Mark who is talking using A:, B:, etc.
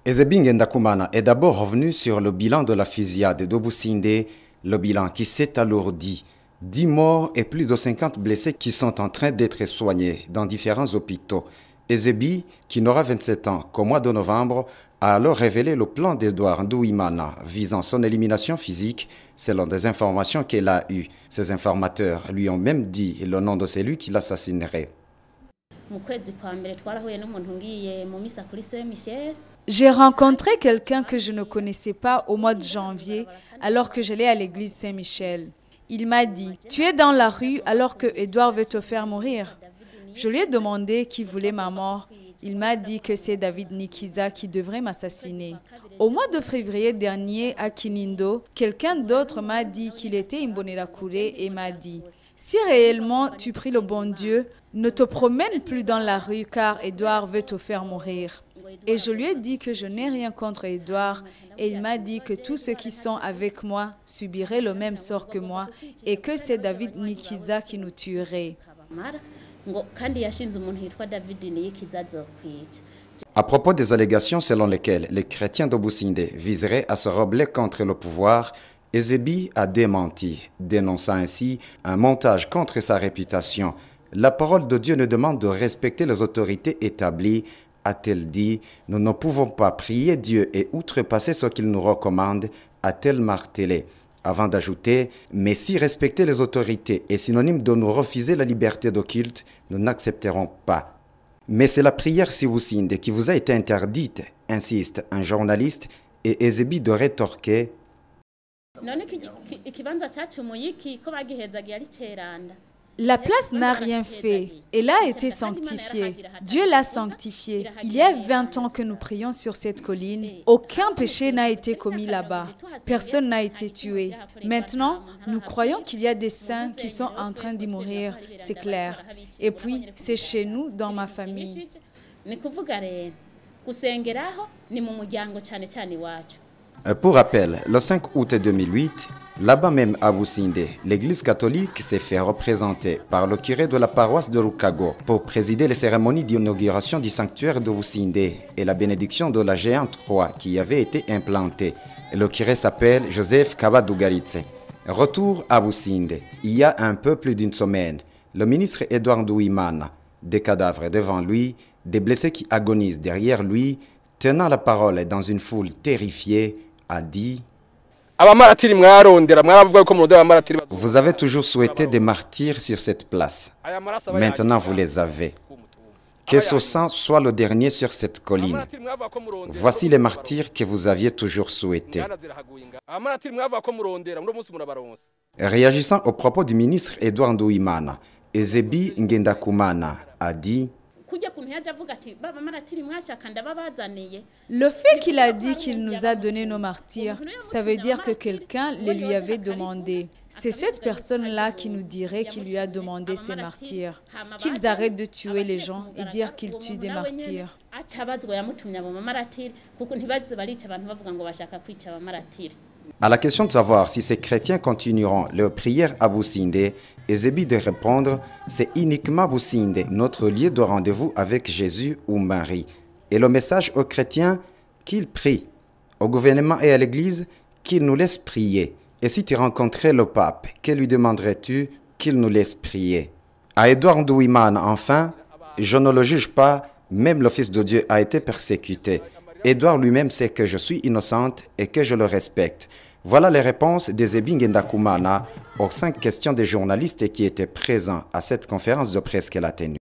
A: Ezebing Ndakumana est d'abord revenu sur le bilan de la fusillade d'Obusinde, le bilan qui s'est alourdi. 10 morts et plus de 50 blessés qui sont en train d'être soignés dans différents hôpitaux. Ezebi, qui n'aura 27 ans qu'au mois de novembre, a alors révélé le plan d'Edouard Nduwimana visant son élimination physique selon des informations qu'elle a eues. Ces informateurs lui ont même dit le nom de celui qui l'assassinerait.
B: J'ai rencontré quelqu'un que je ne connaissais pas au mois de janvier alors que j'allais à l'église Saint-Michel. Il m'a dit « Tu es dans la rue alors que Edouard veut te faire mourir ». Je lui ai demandé qui voulait ma mort. Il m'a dit que c'est David Nikiza qui devrait m'assassiner. Au mois de février dernier à Kinindo, quelqu'un d'autre m'a dit qu'il était Imbonerakure et m'a dit « Si réellement tu pries le bon Dieu, ne te promène plus dans la rue car Edouard veut te faire mourir ». Et je lui ai dit que je n'ai rien contre Edouard et il m'a dit que tous ceux qui sont avec moi subiraient le même sort que moi et que c'est David Nikiza qui nous tuerait.
A: À propos des allégations selon lesquelles les chrétiens d'Obusinde viseraient à se rebeller contre le pouvoir, Ezebi a démenti, dénonçant ainsi un montage contre sa réputation. La parole de Dieu nous demande de respecter les autorités établies, a-t-elle dit. Nous ne pouvons pas prier Dieu et outrepasser ce qu'il nous recommande, a-t-elle martelé. Avant d'ajouter, mais si respecter les autorités est synonyme de nous refuser la liberté de culte, nous n'accepterons pas. Mais c'est la prière Siwusinde qui vous a été interdite, insiste un journaliste, et Ezebi de rétorquer.
B: La place n'a rien fait. Elle a été sanctifiée. Dieu l'a sanctifiée. Il y a 20 ans que nous prions sur cette colline. Aucun péché n'a été commis là-bas. Personne n'a été tué. Maintenant, nous croyons qu'il y a des saints qui sont en train d'y mourir. C'est clair. Et puis, c'est chez nous, dans ma famille.
A: Pour rappel, le 5 août 2008, là-bas même à Businde, l'église catholique s'est fait représenter par le curé de la paroisse de Rukago pour présider les cérémonies d'inauguration du sanctuaire de Businde et la bénédiction de la géante croix qui y avait été implantée. Le curé s'appelle Joseph Kabadugaritse. Retour à Businde, il y a un peu plus d'une semaine, le ministre Edouard Nduwimana, des cadavres devant lui, des blessés qui agonisent derrière lui, tenant la parole dans une foule terrifiée, a dit « Vous avez toujours souhaité des martyrs sur cette place. Maintenant, vous les avez. Que ce sang soit le dernier sur cette colline. Voici les martyrs que vous aviez toujours souhaités. » Réagissant aux propos du ministre Edouard Nduwimana, Ezebi Ngendakumana a dit «
B: Le fait qu'il a dit qu'il nous a donné nos martyrs, ça veut dire que quelqu'un les lui avait demandé. C'est cette personne-là qui nous dirait qu'il lui a demandé ces martyrs. Qu'ils arrêtent de tuer les gens et dire qu'ils tuent des martyrs.
A: À la question de savoir si ces chrétiens continueront leur prière à Businde, Ezebi de répondre « C'est uniquement Businde, notre lieu de rendez-vous avec Jésus ou Marie. » Et le message aux chrétiens qu'ils prient, au gouvernement et à l'église qu'ils nous laissent prier. Et si tu rencontrais le pape, que lui demanderais-tu qu'il nous laisse prier? À Edouard Nduwimana, enfin, je ne le juge pas, même le Fils de Dieu a été persécuté. Edouard lui-même sait que je suis innocente et que je le respecte. Voilà les réponses d'Ezebi Ngendakumana aux 5 questions des journalistes qui étaient présents à cette conférence de presse qu'elle a tenue.